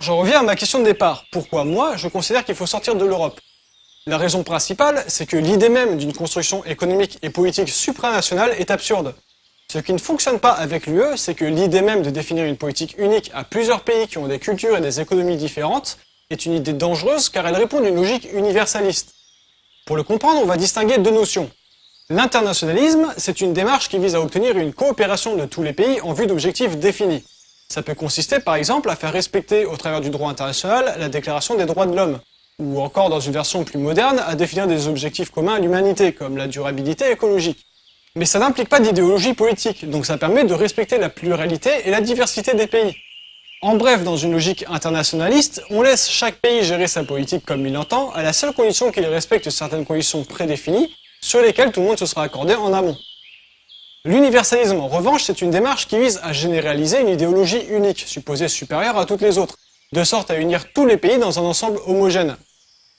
J'en reviens à ma question de départ. Pourquoi moi, je considère qu'il faut sortir de l'Europe? La raison principale, c'est que l'idée même d'une construction économique et politique supranationale est absurde. Ce qui ne fonctionne pas avec l'UE, c'est que l'idée même de définir une politique unique à plusieurs pays qui ont des cultures et des économies différentes est une idée dangereuse car elle répond à une logique universaliste. Pour le comprendre, on va distinguer deux notions. L'internationalisme, c'est une démarche qui vise à obtenir une coopération de tous les pays en vue d'objectifs définis. Ça peut consister par exemple à faire respecter au travers du droit international la Déclaration des droits de l'homme, ou encore dans une version plus moderne à définir des objectifs communs à l'humanité, comme la durabilité écologique. Mais ça n'implique pas d'idéologie politique, donc ça permet de respecter la pluralité et la diversité des pays. En bref, dans une logique internationaliste, on laisse chaque pays gérer sa politique comme il l'entend, à la seule condition qu'il respecte certaines conditions prédéfinies, sur lesquelles tout le monde se sera accordé en amont. L'universalisme, en revanche, c'est une démarche qui vise à généraliser une idéologie unique, supposée supérieure à toutes les autres, de sorte à unir tous les pays dans un ensemble homogène.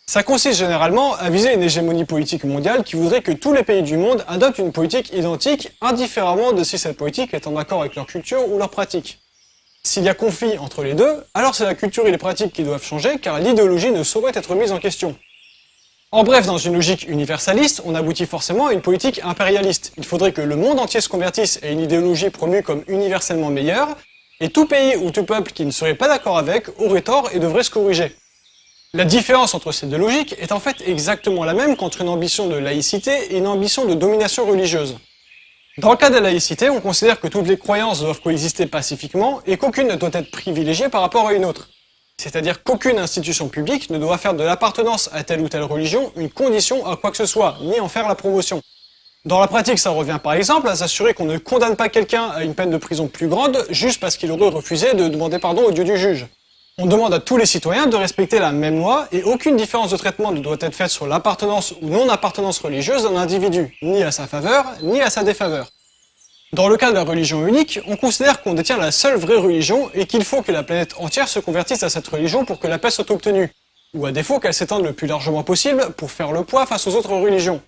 Ça consiste généralement à viser une hégémonie politique mondiale qui voudrait que tous les pays du monde adoptent une politique identique, indifféremment de si cette politique est en accord avec leur culture ou leurs pratiques. S'il y a conflit entre les deux, alors c'est la culture et les pratiques qui doivent changer, car l'idéologie ne saurait être mise en question. En bref, dans une logique universaliste, on aboutit forcément à une politique impérialiste. Il faudrait que le monde entier se convertisse à une idéologie promue comme universellement meilleure, et tout pays ou tout peuple qui ne serait pas d'accord avec aurait tort et devrait se corriger. La différence entre ces deux logiques est en fait exactement la même qu'entre une ambition de laïcité et une ambition de domination religieuse. Dans le cas de la laïcité, on considère que toutes les croyances doivent coexister pacifiquement et qu'aucune ne doit être privilégiée par rapport à une autre. C'est-à-dire qu'aucune institution publique ne doit faire de l'appartenance à telle ou telle religion une condition à quoi que ce soit, ni en faire la promotion. Dans la pratique, ça revient par exemple à s'assurer qu'on ne condamne pas quelqu'un à une peine de prison plus grande juste parce qu'il aurait refusé de demander pardon au dieu du juge. On demande à tous les citoyens de respecter la même loi et aucune différence de traitement ne doit être faite sur l'appartenance ou non-appartenance religieuse d'un individu, ni à sa faveur, ni à sa défaveur. Dans le cas de la religion unique, on considère qu'on détient la seule vraie religion et qu'il faut que la planète entière se convertisse à cette religion pour que la paix soit obtenue, ou à défaut qu'elle s'étende le plus largement possible pour faire le poids face aux autres religions.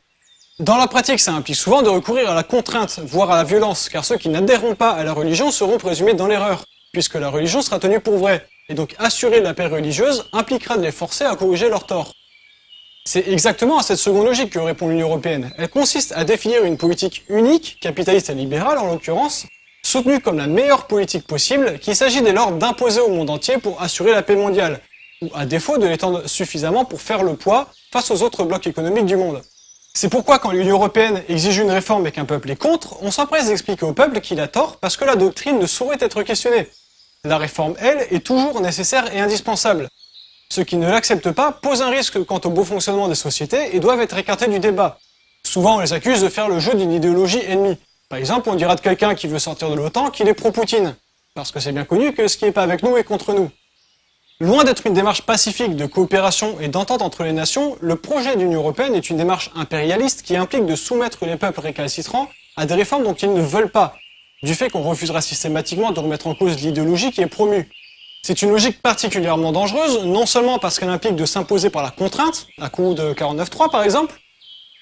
Dans la pratique, ça implique souvent de recourir à la contrainte, voire à la violence, car ceux qui n'adhéreront pas à la religion seront présumés dans l'erreur, puisque la religion sera tenue pour vraie, et donc assurer la paix religieuse impliquera de les forcer à corriger leurs torts. C'est exactement à cette seconde logique que répond l'Union européenne. Elle consiste à définir une politique unique, capitaliste et libérale en l'occurrence, soutenue comme la meilleure politique possible, qu'il s'agit dès lors d'imposer au monde entier pour assurer la paix mondiale, ou à défaut de l'étendre suffisamment pour faire le poids face aux autres blocs économiques du monde. C'est pourquoi quand l'Union européenne exige une réforme et qu'un peuple est contre, on s'empresse d'expliquer au peuple qu'il a tort parce que la doctrine ne saurait être questionnée. La réforme, elle, est toujours nécessaire et indispensable. Ceux qui ne l'acceptent pas posent un risque quant au bon fonctionnement des sociétés et doivent être écartés du débat. Souvent, on les accuse de faire le jeu d'une idéologie ennemie. Par exemple, on dira de quelqu'un qui veut sortir de l'OTAN qu'il est pro-Poutine, parce que c'est bien connu que ce qui n'est pas avec nous est contre nous. Loin d'être une démarche pacifique de coopération et d'entente entre les nations, le projet d'Union européenne est une démarche impérialiste qui implique de soumettre les peuples récalcitrants à des réformes dont ils ne veulent pas, du fait qu'on refusera systématiquement de remettre en cause l'idéologie qui est promue. C'est une logique particulièrement dangereuse, non seulement parce qu'elle implique de s'imposer par la contrainte, à coup de 49.3 par exemple,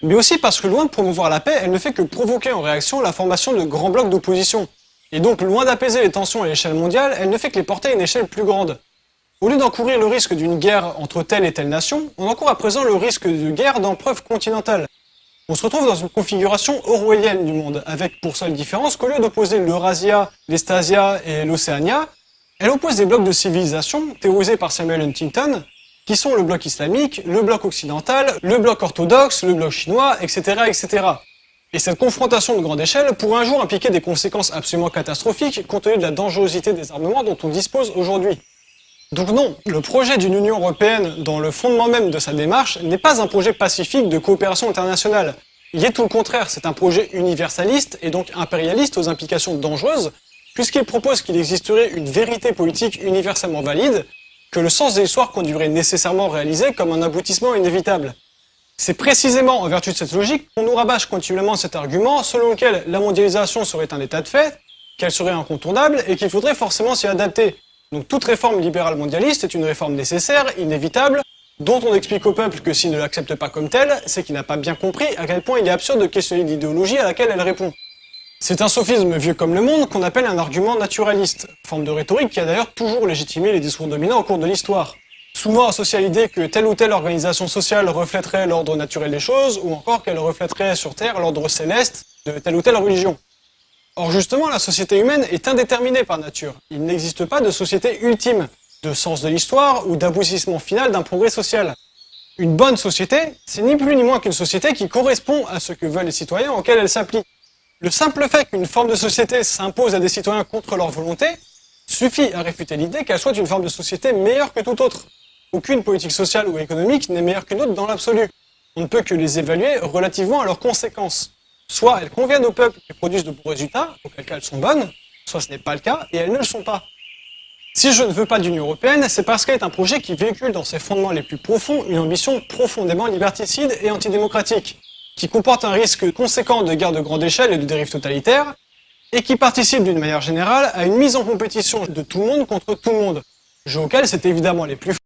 mais aussi parce que loin de promouvoir la paix, elle ne fait que provoquer en réaction la formation de grands blocs d'opposition. Et donc loin d'apaiser les tensions à l'échelle mondiale, elle ne fait que les porter à une échelle plus grande. Au lieu d'encourir le risque d'une guerre entre telle et telle nation, on encourt à présent le risque de guerre d'ampleur continentale. On se retrouve dans une configuration orwellienne du monde, avec pour seule différence qu'au lieu d'opposer l'Eurasia, l'Estasia et l'Océania, elle oppose des blocs de civilisation, théorisés par Samuel Huntington, qui sont le bloc islamique, le bloc occidental, le bloc orthodoxe, le bloc chinois, etc., etc. Et cette confrontation de grande échelle pourrait un jour impliquer des conséquences absolument catastrophiques compte tenu de la dangerosité des armements dont on dispose aujourd'hui. Donc non, le projet d'une Union européenne, dans le fondement même de sa démarche, n'est pas un projet pacifique de coopération internationale. Il est tout le contraire, c'est un projet universaliste et donc impérialiste aux implications dangereuses, puisqu'il propose qu'il existerait une vérité politique universellement valide, que le sens de l'histoire conduirait nécessairement réaliser comme un aboutissement inévitable. C'est précisément en vertu de cette logique qu'on nous rabâche continuellement cet argument selon lequel la mondialisation serait un état de fait, qu'elle serait incontournable et qu'il faudrait forcément s'y adapter. Donc toute réforme libérale mondialiste est une réforme nécessaire, inévitable, dont on explique au peuple que s'il ne l'accepte pas comme telle, c'est qu'il n'a pas bien compris à quel point il est absurde de questionner l'idéologie à laquelle elle répond. C'est un sophisme vieux comme le monde qu'on appelle un argument naturaliste, forme de rhétorique qui a d'ailleurs toujours légitimé les discours dominants au cours de l'histoire. Souvent associé à l'idée que telle ou telle organisation sociale reflèterait l'ordre naturel des choses, ou encore qu'elle reflèterait sur Terre l'ordre céleste de telle ou telle religion. Or justement, la société humaine est indéterminée par nature. Il n'existe pas de société ultime, de sens de l'histoire ou d'aboutissement final d'un progrès social. Une bonne société, c'est ni plus ni moins qu'une société qui correspond à ce que veulent les citoyens auxquels elle s'applique. Le simple fait qu'une forme de société s'impose à des citoyens contre leur volonté suffit à réfuter l'idée qu'elle soit une forme de société meilleure que toute autre. Aucune politique sociale ou économique n'est meilleure qu'une autre dans l'absolu. On ne peut que les évaluer relativement à leurs conséquences. Soit elles conviennent au peuple et produisent de bons résultats, auquel cas elles sont bonnes, soit ce n'est pas le cas et elles ne le sont pas. Si je ne veux pas d'Union européenne, c'est parce qu'elle est un projet qui véhicule dans ses fondements les plus profonds une ambition profondément liberticide et antidémocratique, qui comporte un risque conséquent de guerre de grande échelle et de dérive totalitaire, et qui participe d'une manière générale à une mise en compétition de tout le monde contre tout le monde, jeu auquel c'est évidemment les plus